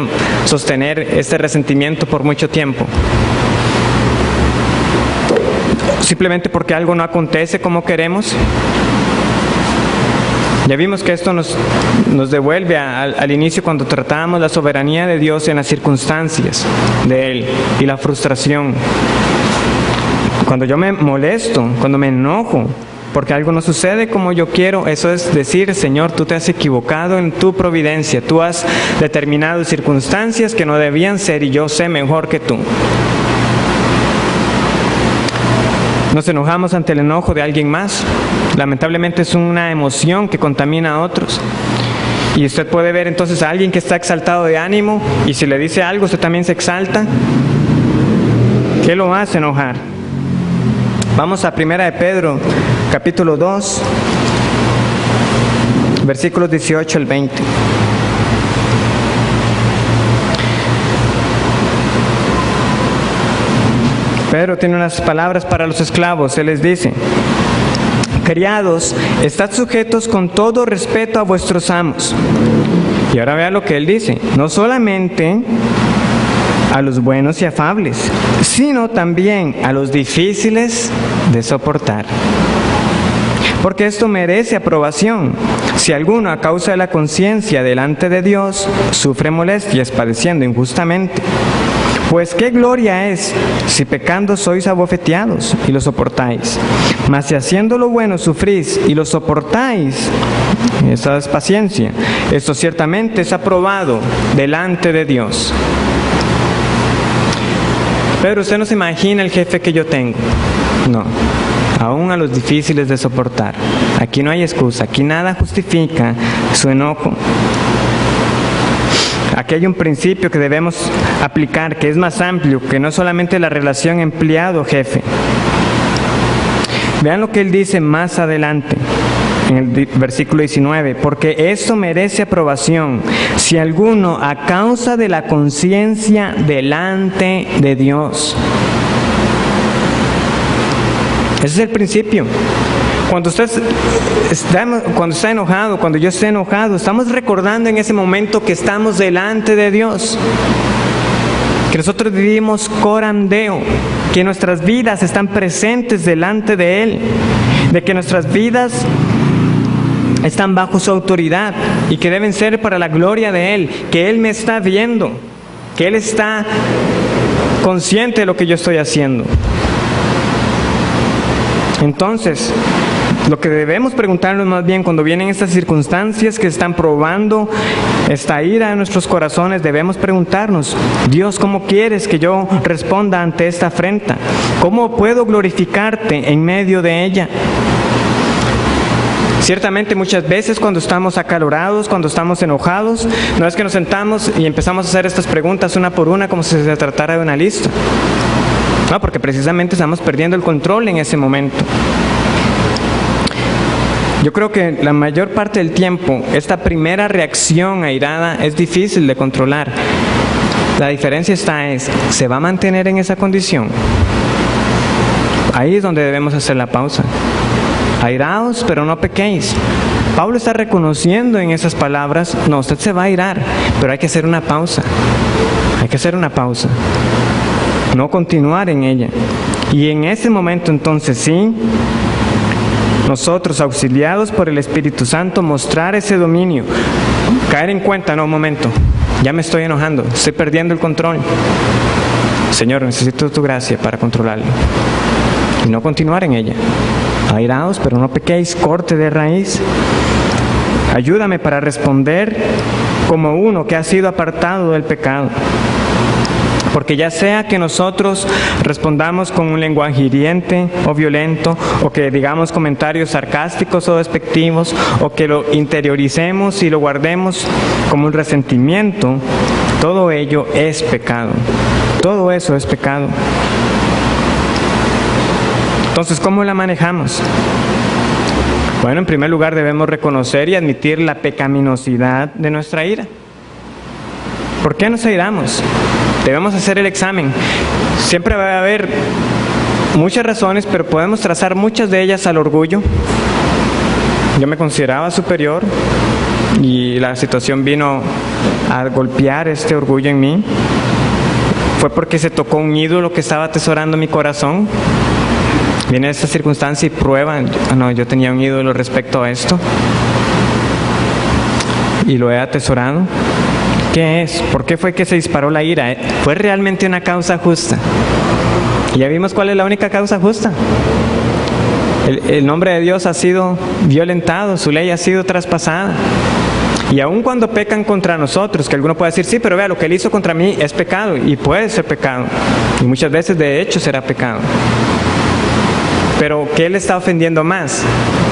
sostener este resentimiento por mucho tiempo. Simplemente porque algo no acontece como queremos. Ya vimos que esto nos devuelve al inicio cuando tratábamos la soberanía de Dios en las circunstancias de Él y la frustración. Cuando yo me molesto, cuando me enojo, porque algo no sucede como yo quiero, eso es decir, Señor, tú te has equivocado en tu providencia, tú has determinado circunstancias que no debían ser y yo sé mejor que tú. Nos enojamos ante el enojo de alguien más. Lamentablemente es una emoción que contamina a otros. Y usted puede ver entonces a alguien que está exaltado de ánimo y si le dice algo, usted también se exalta. ¿Qué lo hace enojar? Vamos a 1 de Pedro, capítulo 2, versículos 18 al 20. Pedro tiene unas palabras para los esclavos. Él les dice: criados, estad sujetos con todo respeto a vuestros amos. Y ahora vea lo que él dice: no solamente a los buenos y afables, sino también a los difíciles de soportar. Porque esto merece aprobación. Si alguno a causa de la conciencia delante de Dios sufre molestias padeciendo injustamente, pues qué gloria es si pecando sois abofeteados y lo soportáis. Mas si haciendo lo bueno sufrís y lo soportáis, esa es paciencia. Esto ciertamente es aprobado delante de Dios. Pero usted no se imagina el jefe que yo tengo. No, aún a los difíciles de soportar. Aquí no hay excusa, aquí nada justifica su enojo. Aquí hay un principio que debemos aplicar, que es más amplio, que no solamente la relación empleado-jefe. Vean lo que él dice más adelante, en el versículo 19, porque esto merece aprobación, si alguno a causa de la conciencia delante de Dios. Ese es el principio. Cuando usted está enojado, cuando yo esté enojado, estamos recordando en ese momento que estamos delante de Dios. Que nosotros vivimos corandeo, que nuestras vidas están presentes delante de Él, de que nuestras vidas están bajo su autoridad y que deben ser para la gloria de Él, que Él me está viendo, que Él está consciente de lo que yo estoy haciendo. Entonces, lo que debemos preguntarnos más bien cuando vienen estas circunstancias que están probando esta ira en nuestros corazones, debemos preguntarnos: Dios, ¿cómo quieres que yo responda ante esta afrenta? ¿Cómo puedo glorificarte en medio de ella? Ciertamente muchas veces cuando estamos acalorados, cuando estamos enojados, no es que nos sentamos y empezamos a hacer estas preguntas una por una como si se tratara de una lista. No, porque precisamente estamos perdiendo el control en ese momento. Yo creo que la mayor parte del tiempo esta primera reacción airada es difícil de controlar. La diferencia ¿se va a mantener en esa condición? Ahí es donde debemos hacer la pausa. Airaos, pero no pequéis. Pablo está reconociendo en esas palabras, no, usted se va a irar, pero hay que hacer una pausa. Hay que hacer una pausa. No continuar en ella. Y en ese momento entonces sí, nosotros, auxiliados por el Espíritu Santo, mostrar ese dominio. Caer en cuenta, no, un momento, ya me estoy enojando, estoy perdiendo el control. Señor, necesito tu gracia para controlarlo. Y no continuar en ella. Airaos, pero no pequéis, corte de raíz. Ayúdame para responder como uno que ha sido apartado del pecado. Porque ya sea que nosotros respondamos con un lenguaje hiriente o violento, o que digamos comentarios sarcásticos o despectivos, o que lo interioricemos y lo guardemos como un resentimiento, todo ello es pecado. Todo eso es pecado. Entonces, ¿cómo la manejamos? Bueno, en primer lugar debemos reconocer y admitir la pecaminosidad de nuestra ira. ¿Por qué nos airamos? Debemos hacer el examen. Siempre va a haber muchas razones, pero podemos trazar muchas de ellas al orgullo. Yo me consideraba superior y la situación vino a golpear este orgullo en mí. Fue porque se tocó un ídolo que estaba atesorando mi corazón. Viene esta circunstancia y prueba, no, yo tenía un ídolo respecto a esto y lo he atesorado. ¿Qué es? ¿Por qué fue que se disparó la ira? ¿Fue realmente una causa justa? Y ya vimos cuál es la única causa justa. El nombre de Dios ha sido violentado, su ley ha sido traspasada. Y aun cuando pecan contra nosotros, que alguno puede decir, sí, pero vea, lo que él hizo contra mí es pecado, y puede ser pecado. Y muchas veces de hecho será pecado. Pero ¿qué le está ofendiendo más?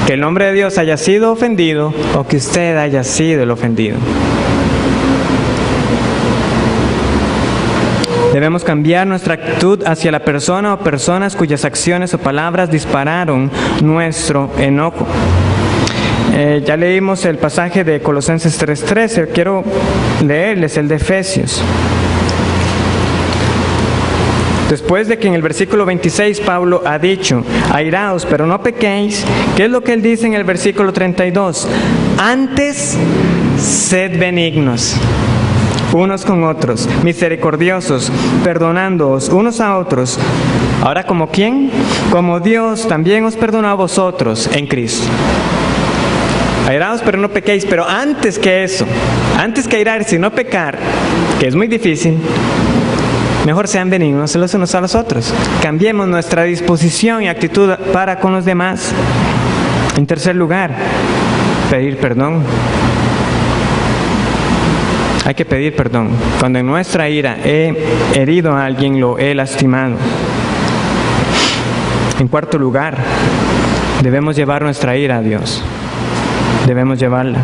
¿Que el nombre de Dios haya sido ofendido o que usted haya sido el ofendido? Debemos cambiar nuestra actitud hacia la persona o personas cuyas acciones o palabras dispararon nuestro enojo. Ya leímos el pasaje de Colosenses 3:13, quiero leerles el de Efesios. Después de que en el versículo 26 Pablo ha dicho, airaos, pero no pequéis, ¿qué es lo que él dice en el versículo 32? Antes, sed benignos unos con otros, misericordiosos, perdonándoos unos a otros. Ahora, ¿como quién? Como Dios también os perdonó a vosotros en Cristo. Airaos, pero no pequéis. Pero antes que eso, antes que airarse y no pecar, que es muy difícil, mejor sean benignos los unos a los otros. Cambiemos nuestra disposición y actitud para con los demás. En tercer lugar, pedir perdón. Hay que pedir perdón. Cuando en nuestra ira he herido a alguien, lo he lastimado. En cuarto lugar, debemos llevar nuestra ira a Dios. Debemos llevarla.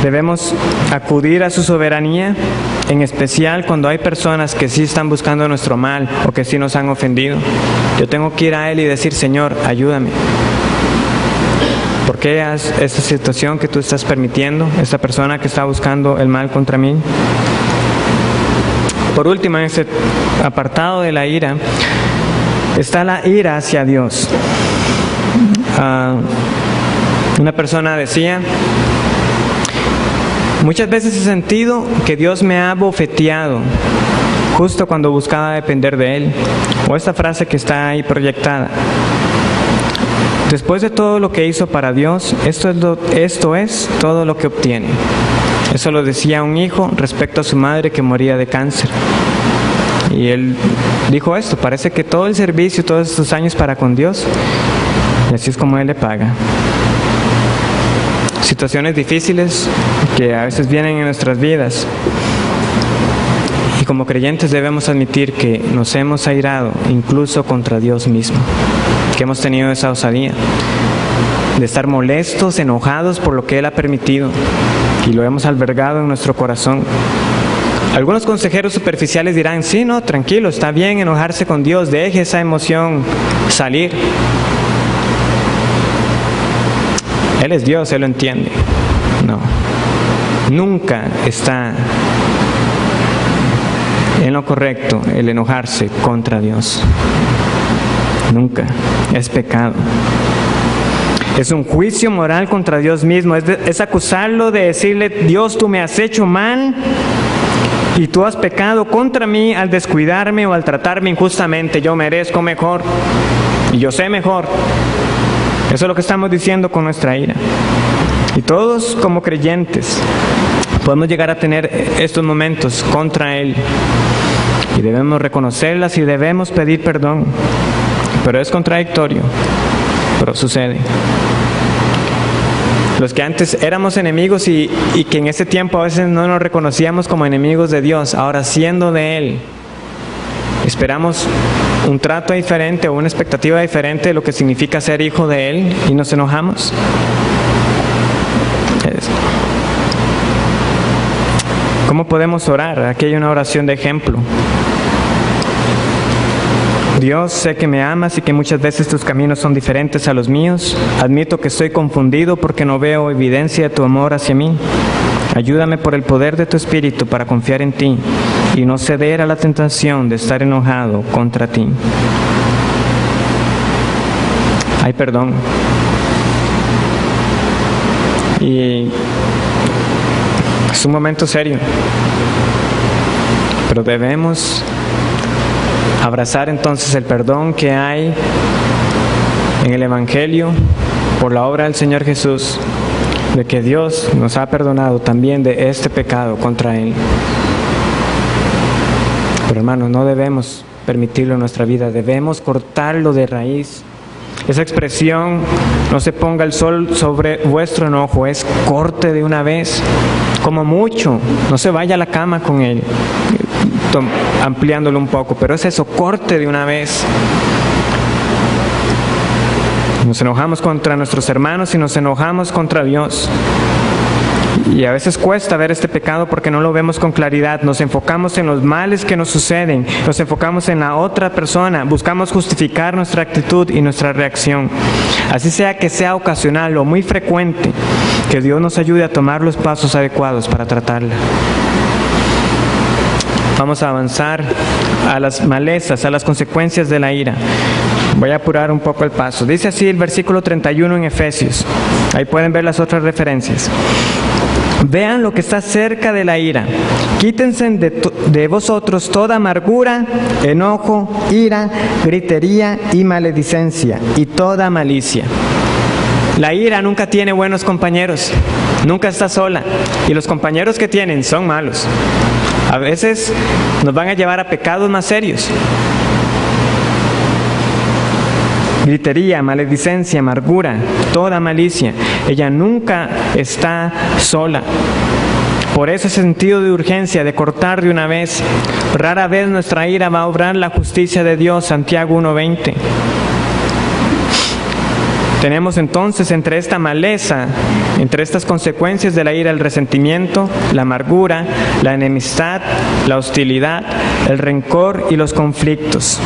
Debemos acudir a su soberanía, en especial cuando hay personas que sí están buscando nuestro mal o que sí nos han ofendido. Yo tengo que ir a Él y decir, Señor, ayúdame. ¿Por qué esta situación que tú estás permitiendo? Esta persona que está buscando el mal contra mí. Por último, en este apartado de la ira, está la ira hacia Dios. Una persona decía, muchas veces he sentido que Dios me ha bofeteado justo cuando buscaba depender de Él. O esta frase que está ahí proyectada. Después de todo lo que hizo para Dios, esto es todo lo que obtiene. Eso lo decía un hijo respecto a su madre que moría de cáncer. Y él dijo esto, parece que todo el servicio, todos estos años para con Dios, y así es como Él le paga. Situaciones difíciles que a veces vienen en nuestras vidas. Y como creyentes debemos admitir que nos hemos airado incluso contra Dios mismo. Que hemos tenido esa osadía de estar molestos, enojados por lo que Él ha permitido y lo hemos albergado en nuestro corazón. Algunos consejeros superficiales dirán, sí, no, tranquilo, está bien enojarse con Dios, deje esa emoción salir. Él es Dios, Él lo entiende. No, nunca está en lo correcto el enojarse contra Dios. Nunca, es pecado. Es un juicio moral contra Dios mismo, es acusarlo de decirle: Dios, tú me has hecho mal y tú has pecado contra mí al descuidarme o al tratarme injustamente. Yo merezco mejor y yo sé mejor. Eso es lo que estamos diciendo con nuestra ira. Y todos como creyentes podemos llegar a tener estos momentos contra Él. Y debemos reconocerlas y debemos pedir perdón. Pero es contradictorio. Pero sucede. Los que antes éramos enemigos y que en ese tiempo a veces no nos reconocíamos como enemigos de Dios, ahora siendo de Él, esperamos un trato diferente o una expectativa diferente de lo que significa ser hijo de Él y nos enojamos. ¿Cómo podemos orar? Aquí hay una oración de ejemplo. Dios, sé que me amas y que muchas veces tus caminos son diferentes a los míos. Admito que estoy confundido porque no veo evidencia de tu amor hacia mí. Ayúdame por el poder de tu Espíritu para confiar en ti y no ceder a la tentación de estar enojado contra ti. Hay perdón. Y es un momento serio, pero debemos abrazar entonces el perdón que hay en el Evangelio por la obra del Señor Jesús, de que Dios nos ha perdonado también de este pecado contra Él. Pero hermanos, no debemos permitirlo en nuestra vida, debemos cortarlo de raíz. Esa expresión, no se ponga el sol sobre vuestro enojo, es corte de una vez. Como mucho, no se vaya a la cama con él, ampliándolo un poco, pero es eso, corte de una vez. Nos enojamos contra nuestros hermanos y nos enojamos contra Dios. Y a veces cuesta ver este pecado porque no lo vemos con claridad. Nos enfocamos en los males que nos suceden, nos enfocamos en la otra persona, buscamos justificar nuestra actitud y nuestra reacción. Así sea que sea ocasional o muy frecuente, que Dios nos ayude a tomar los pasos adecuados para tratarla. Vamos a avanzar a las malezas, a las consecuencias de la ira. Voy a apurar un poco el paso. Dice así el versículo 31 en Efesios. Ahí pueden ver las otras referencias. Vean lo que está cerca de la ira. Quítense de vosotros toda amargura, enojo, ira, gritería y maledicencia y toda malicia. La ira nunca tiene buenos compañeros, nunca está sola, y los compañeros que tienen son malos. A veces nos van a llevar a pecados más serios. Gritería, maledicencia, amargura, toda malicia. Ella nunca está sola. Por eso ese sentido de urgencia, de cortar de una vez. Rara vez nuestra ira va a obrar la justicia de Dios, Santiago 1:20. Tenemos entonces entre esta maleza, entre estas consecuencias de la ira, el resentimiento, la amargura, la enemistad, la hostilidad, el rencor y los conflictos.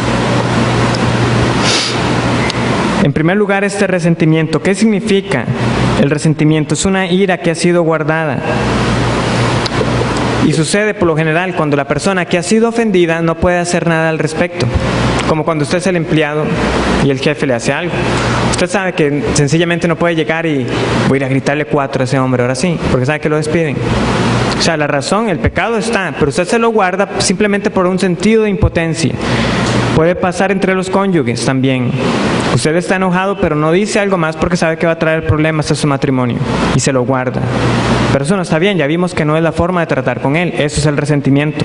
En primer lugar, este resentimiento. ¿Qué significa el resentimiento? Es una ira que ha sido guardada. Y sucede por lo general cuando la persona que ha sido ofendida no puede hacer nada al respecto. Como cuando usted es el empleado y el jefe le hace algo. Usted sabe que sencillamente no puede llegar y voy a ir a gritarle 4 a ese hombre, ahora sí, porque sabe que lo despiden. O sea, la razón, el pecado está, pero usted se lo guarda simplemente por un sentido de impotencia. Puede pasar entre los cónyuges también. Usted está enojado, pero no dice algo más porque sabe que va a traer problemas a su matrimonio y se lo guarda. Pero eso no está bien, ya vimos que no es la forma de tratar con él, eso es el resentimiento.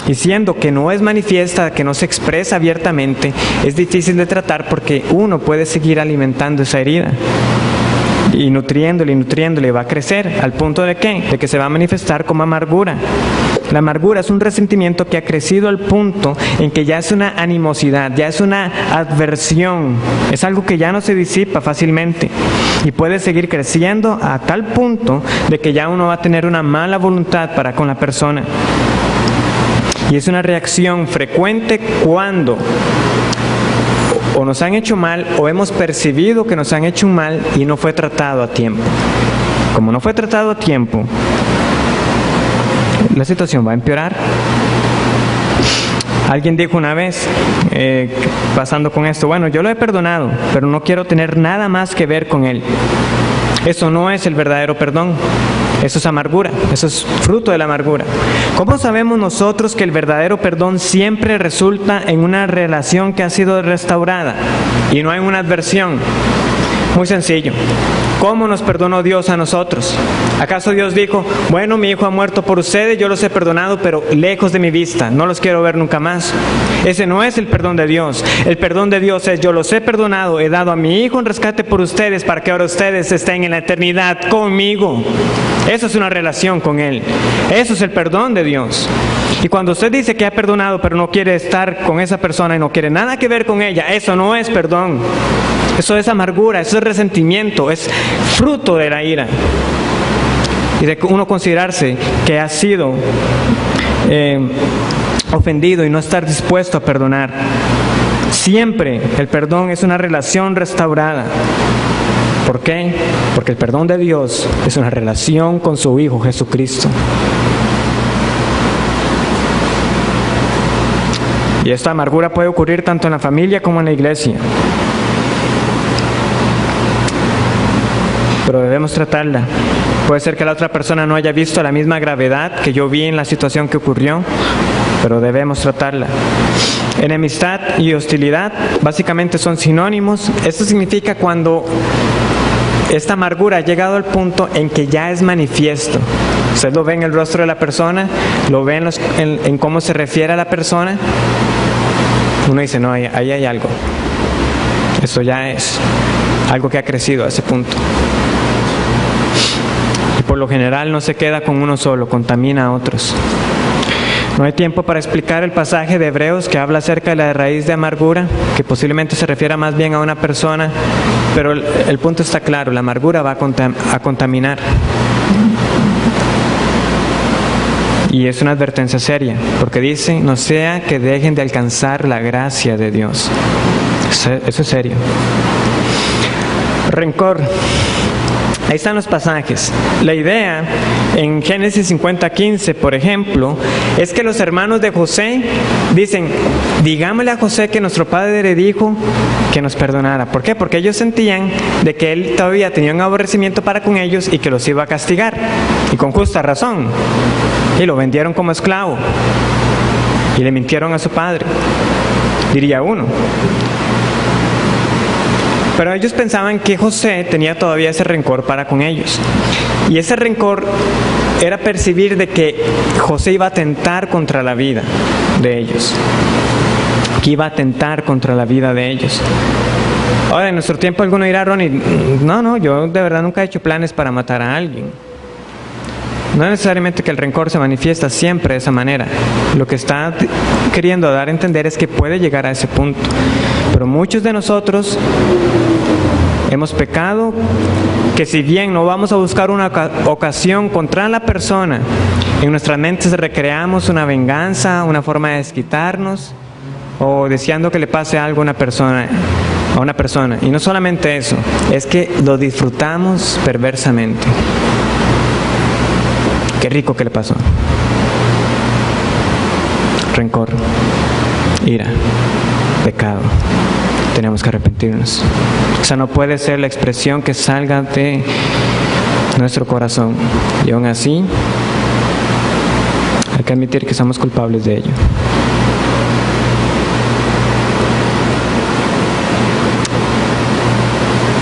Y siendo que no es manifiesta, que no se expresa abiertamente, es difícil de tratar porque uno puede seguir alimentando esa herida. Y nutriéndole, va a crecer al punto de ¿qué? De que se va a manifestar como amargura. La amargura es un resentimiento que ha crecido al punto en que ya es una animosidad, ya es una adversión, es algo que ya no se disipa fácilmente y puede seguir creciendo a tal punto de que ya uno va a tener una mala voluntad para con la persona. Y es una reacción frecuente cuando o nos han hecho mal o hemos percibido que nos han hecho un mal y no fue tratado a tiempo. Como no fue tratado a tiempo, la situación va a empeorar. Alguien dijo una vez, pasando con esto, bueno, yo lo he perdonado, pero no quiero tener nada más que ver con él. Eso no es el verdadero perdón. Eso es amargura, eso es fruto de la amargura. ¿Cómo sabemos nosotros que el verdadero perdón siempre resulta en una relación que ha sido restaurada y no en una adversión? Muy sencillo. ¿Cómo nos perdonó Dios a nosotros? ¿Acaso Dios dijo, bueno, mi hijo ha muerto por ustedes, yo los he perdonado, pero lejos de mi vista, no los quiero ver nunca más? Ese no es el perdón de Dios. El perdón de Dios es, yo los he perdonado, he dado a mi hijo en rescate por ustedes, para que ahora ustedes estén en la eternidad conmigo. Eso es una relación con Él. Eso es el perdón de Dios. Y cuando usted dice que ha perdonado, pero no quiere estar con esa persona y no quiere nada que ver con ella, eso no es perdón. Eso es amargura, eso es resentimiento, es fruto de la ira. Y de uno considerarse que ha sido ofendido y no estar dispuesto a perdonar. Siempre el perdón es una relación restaurada. ¿Por qué? Porque el perdón de Dios es una relación con su Hijo Jesucristo. Y esta amargura puede ocurrir tanto en la familia como en la iglesia. Pero debemos tratarla. Puede ser que la otra persona no haya visto la misma gravedad que yo vi en la situación que ocurrió, pero debemos tratarla. Enemistad y hostilidad básicamente son sinónimos. Esto significa cuando esta amargura ha llegado al punto en que ya es manifiesto. Usted lo ve en el rostro de la persona, lo ve en cómo se refiere a la persona. Uno dice, no, ahí hay algo. Eso ya es algo que ha crecido a ese punto. Y por lo general no se queda con uno solo, contamina a otros. No hay tiempo para explicar el pasaje de Hebreos que habla acerca de la raíz de amargura, que posiblemente se refiera más bien a una persona, pero el punto está claro, la amargura va a contaminar. Y es una advertencia seria, porque dice, no sea que dejen de alcanzar la gracia de Dios. Eso es serio. Rencor. Ahí están los pasajes. La idea en Génesis 50:15, por ejemplo, es que los hermanos de José dicen, digámosle a José que nuestro padre le dijo que nos perdonara. ¿Por qué? Porque ellos sentían de que él todavía tenía un aborrecimiento para con ellos y que los iba a castigar. Y con justa razón. Y lo vendieron como esclavo. Y le mintieron a su padre, diría uno. Pero ellos pensaban que José tenía todavía ese rencor para con ellos. Y ese rencor era percibir de que José iba a atentar contra la vida de ellos. Que iba a atentar contra la vida de ellos. Ahora, en nuestro tiempo alguno dirá, Ronnie, no, yo de verdad nunca he hecho planes para matar a alguien. No es necesariamente que el rencor se manifiesta siempre de esa manera. Lo que está queriendo dar a entender es que puede llegar a ese punto. Pero muchos de nosotros hemos pecado, que si bien no vamos a buscar una ocasión contra la persona, en nuestras mentes recreamos una venganza, una forma de desquitarnos, o deseando que le pase algo a una persona. Y no solamente eso, es que lo disfrutamos perversamente. Qué rico que le pasó. Rencor, ira, pecado. Tenemos que arrepentirnos. Esa no puede ser la expresión que salga de nuestro corazón. Y aún así, hay que admitir que somos culpables de ello.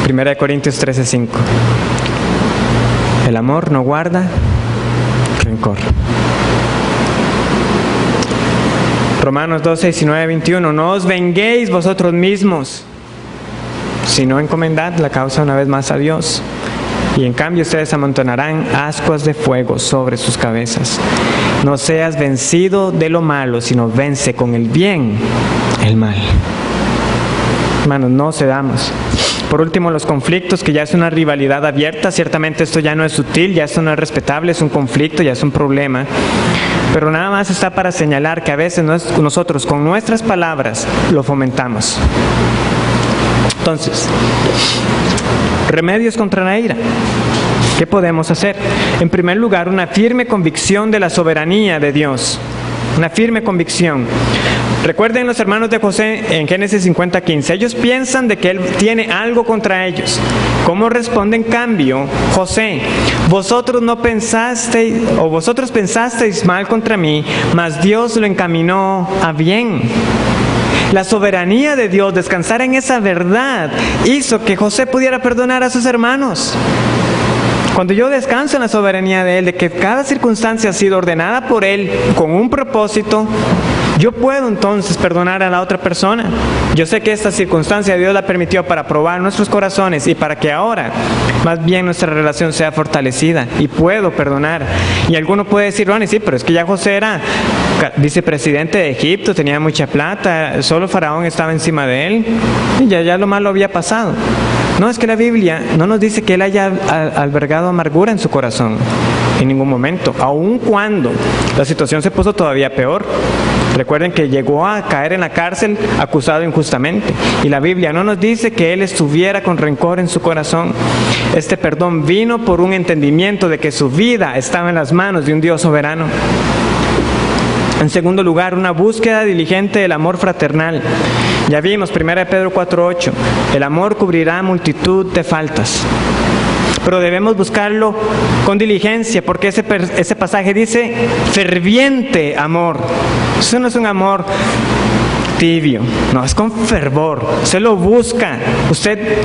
Primera de Corintios 13:5. El amor no guarda rencor. Romanos 12:19-21. No os venguéis vosotros mismos, sino encomendad la causa una vez más a Dios. Y en cambio ustedes amontonarán ascuas de fuego sobre sus cabezas. No seas vencido de lo malo, sino vence con el bien el mal. Hermanos, no cedamos. Por último, los conflictos, que ya es una rivalidad abierta. Ciertamente esto ya no es sutil, ya esto no es respetable, es un conflicto, ya es un problema. Pero nada más está para señalar que a veces nosotros con nuestras palabras lo fomentamos. Entonces, remedios contra la ira. ¿Qué podemos hacer? En primer lugar, una firme convicción de la soberanía de Dios. Una firme convicción. Recuerden los hermanos de José en Génesis 50:15. Ellos piensan de que él tiene algo contra ellos. ¿Cómo responde en cambio José? Vosotros pensasteis mal contra mí, mas Dios lo encaminó a bien. La soberanía de Dios, descansar en esa verdad, hizo que José pudiera perdonar a sus hermanos. Cuando yo descanso en la soberanía de Él, de que cada circunstancia ha sido ordenada por Él con un propósito, yo puedo entonces perdonar a la otra persona. Yo sé que esta circunstancia Dios la permitió para probar nuestros corazones y para que ahora más bien nuestra relación sea fortalecida y puedo perdonar. Y alguno puede decir, Ronnie, sí, pero es que ya José era vicepresidente de Egipto, tenía mucha plata, solo Faraón estaba encima de él y ya lo malo había pasado. No, es que la Biblia no nos dice que él haya albergado amargura en su corazón en ningún momento, aun cuando la situación se puso todavía peor. Recuerden que llegó a caer en la cárcel acusado injustamente y la Biblia no nos dice que él estuviera con rencor en su corazón. Este perdón vino por un entendimiento de que su vida estaba en las manos de un Dios soberano. En segundo lugar, una búsqueda diligente del amor fraternal. Ya vimos, 1 Pedro 4:8, el amor cubrirá multitud de faltas. Pero debemos buscarlo con diligencia, porque ese pasaje dice ferviente amor. Eso no es un amor tibio, no, es con fervor. Usted lo busca, usted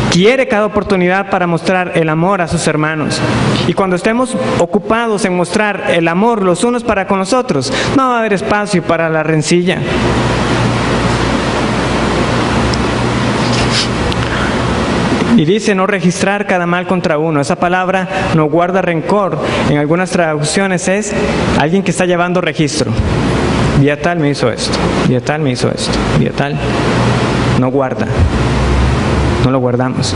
quiere cada oportunidad para mostrar el amor a sus hermanos. Y cuando estemos ocupados en mostrar el amor los unos para con los otros, no va a haber espacio para la rencilla. Y dice no registrar cada mal contra uno. Esa palabra no guarda rencor. En algunas traducciones es alguien que está llevando registro. Día tal me hizo esto, día tal me hizo esto, día tal. No guarda, no lo guardamos.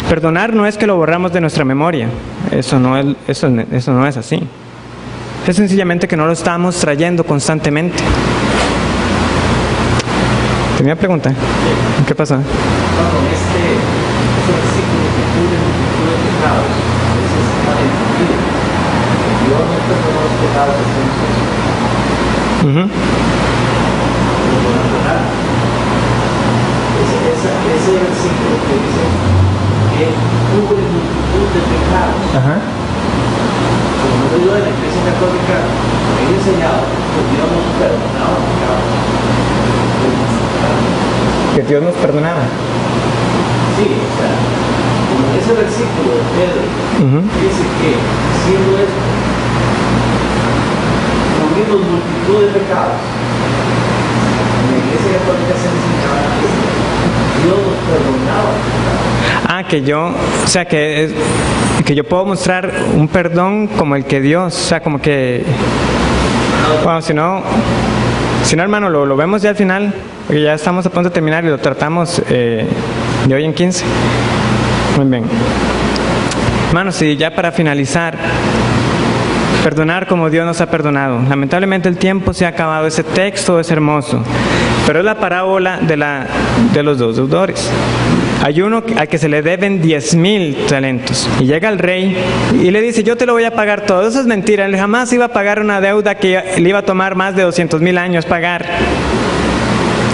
Perdonar no es que lo borramos de nuestra memoria. Eso no es así. Es sencillamente que no lo estamos trayendo constantemente. ¿Tenía pregunta? ¿Qué pasa? No, con este versículo que cubre multitud de pecados, ese es el entendido. Dios no perdonó los pecados de sus hijos. Ese versículo que dice que cubre multitud de pecados. Como yo en la Iglesia Católica he enseñado que Dios nos perdonaba los pecados. Que Dios nos perdonaba. Sí, o sea, como ese versículo de Pedro dice que siendo esto, cubrimos multitud de pecados. En la Iglesia Católica se enseñaba que Dios nos perdonaba los pecados. Que yo puedo mostrar un perdón como el que Dios, o sea, como que, bueno, si no hermano, lo vemos ya al final, porque ya estamos a punto de terminar y lo tratamos de hoy en 15. Muy bien. Hermanos, y ya para finalizar, perdonar como Dios nos ha perdonado. Lamentablemente el tiempo se ha acabado. Ese texto es hermoso, pero es la parábola de los dos deudores. Hay uno al que se le deben 10,000 talentos y llega el rey y le dice, yo te lo voy a pagar todo. Eso es mentira, él jamás iba a pagar una deuda que le iba a tomar más de 200,000 años pagar.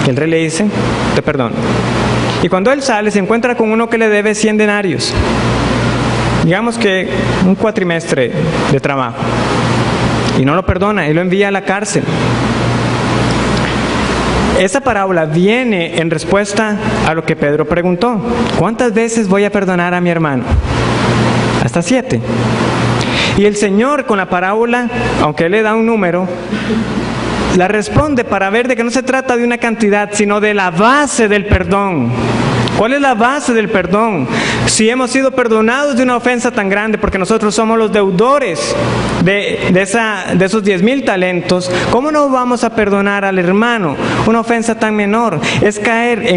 Y el rey le dice, te perdono. Y cuando él sale se encuentra con uno que le debe 100 denarios. Digamos que un cuatrimestre de trabajo. Y no lo perdona y lo envía a la cárcel. Esa parábola viene en respuesta a lo que Pedro preguntó. ¿Cuántas veces voy a perdonar a mi hermano? Hasta 7. Y el Señor con la parábola, aunque Él le da un número, la responde para ver de que no se trata de una cantidad, sino de la base del perdón. ¿Cuál es la base del perdón? Si hemos sido perdonados de una ofensa tan grande, porque nosotros somos los deudores de esos 10,000 talentos, ¿cómo no vamos a perdonar al hermano una ofensa tan menor? Es caer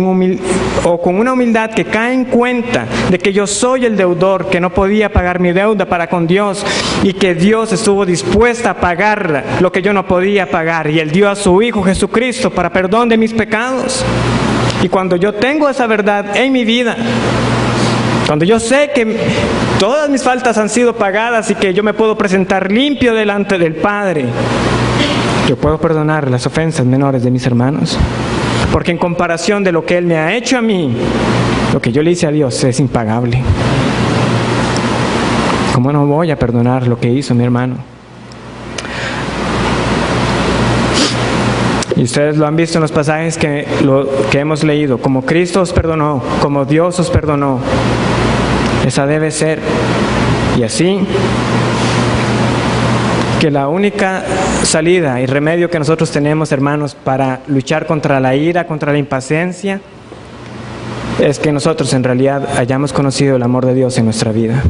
con una humildad que cae en cuenta de que yo soy el deudor, que no podía pagar mi deuda para con Dios y que Dios estuvo dispuesta a pagar lo que yo no podía pagar y Él dio a su Hijo Jesucristo para perdón de mis pecados. Y cuando yo tengo esa verdad en mi vida, cuando yo sé que todas mis faltas han sido pagadas y que yo me puedo presentar limpio delante del Padre, Yo puedo perdonar las ofensas menores de mis hermanos, porque en comparación de lo que Él me ha hecho a mí, lo que yo le hice a Dios es impagable. ¿Cómo no voy a perdonar lo que hizo mi hermano? Y ustedes lo han visto en los pasajes que hemos leído. Como Cristo os perdonó, como Dios os perdonó. Esa debe ser. Y así, que la única salida y remedio que nosotros tenemos, hermanos, para luchar contra la ira, contra la impaciencia, es que nosotros en realidad hayamos conocido el amor de Dios en nuestra vida.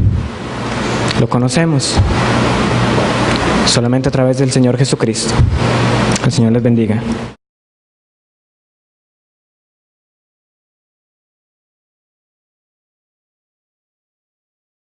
Lo conocemos solamente a través del Señor Jesucristo. Que el Señor les bendiga.